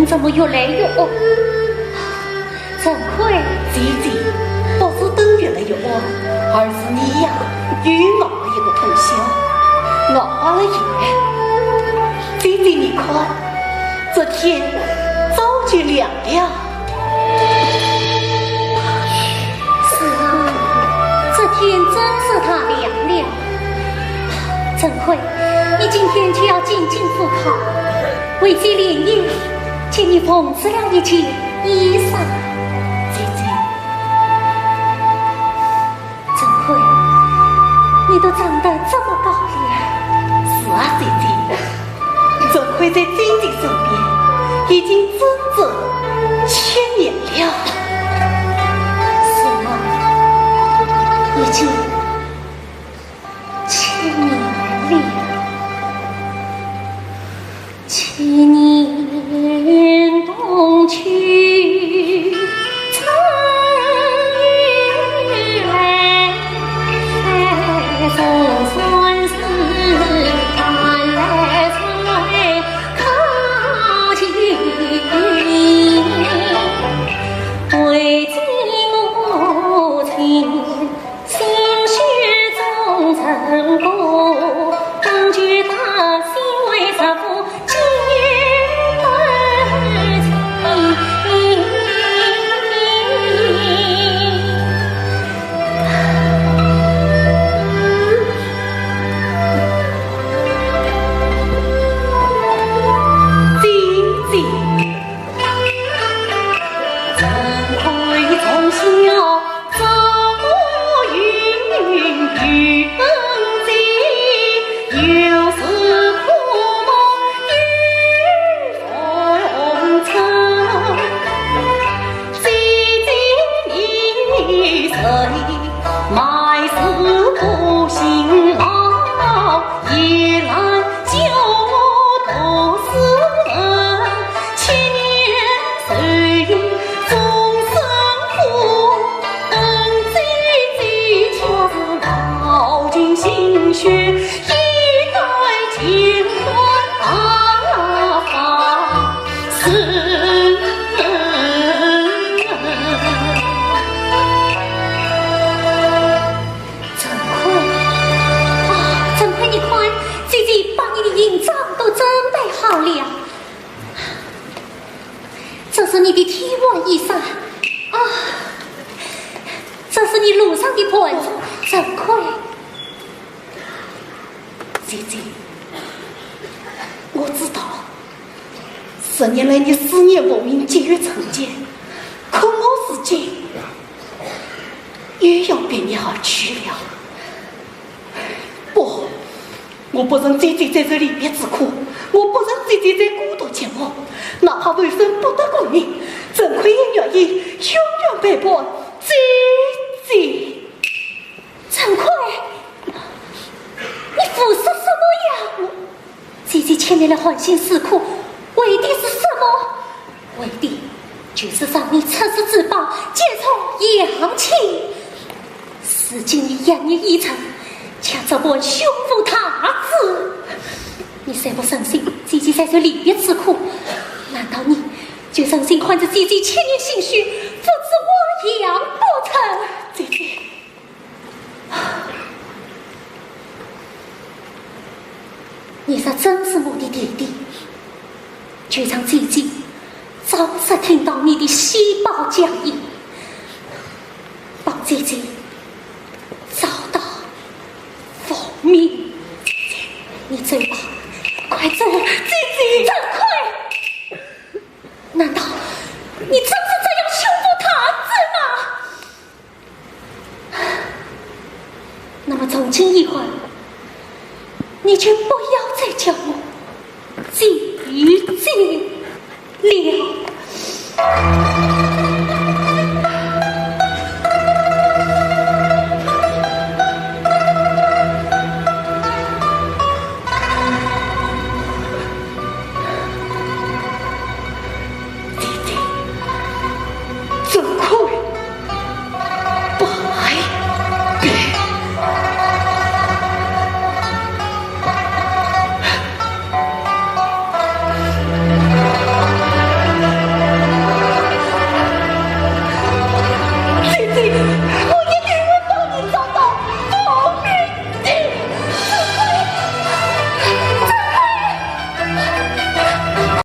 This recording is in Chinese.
人怎么越来越恶？怎会？姐姐，不是灯越来越暗，而是你呀与我一个同乡，熬了夜。姐姐，你看，这天早就亮了。是啊，这天真是太亮了。怎会？你今天就要进京赴考，为这连夜，请你缝制了一件衣裳。姐姐，怎会？你都长得这么高了？是啊，姐姐，怎会在姐姐身边已经整整7年了？是吗？已经7年了。7年冬去春雨来，送孙子赶来催考进，为敬母亲心绪总成功，根据大心为丈夫今日儿情。埋死不辛劳，夜阑酒都是恨。7年岁月终生苦，等姐姐却是劳尽心血，一代金冠大发是。营帐都准备好了，这是你的体温衣裳啊，这是你路上的盆子，真亏。姐姐，我知道10年来你思念我命，结于成见，可我是今也要别你而去了。不，我不忍姐姐在这里面之苦，我不忍姐姐在孤独寂寞，哪怕为生不得功名，怎会也愿意永远陪伴姐姐？陈奎，你服是什么呀？姐姐前面的欢欣事苦，为的是什么？为的就是让你出世之宝，解从阳气。使尽你养你一程，抢这本胸腹大字，你谁不相信姐姐在这里面吃苦？难道你就相信换着姐姐7年心血，不知我养不成？姐姐，你是真是我的弟弟，就让姐姐早日听到你的喜报降临，帮姐姐找到佛命。你走吧，快走，姐姐，真快！难道你真是这样羞辱他子吗？那么从今以后，你就不要再叫我姐姐。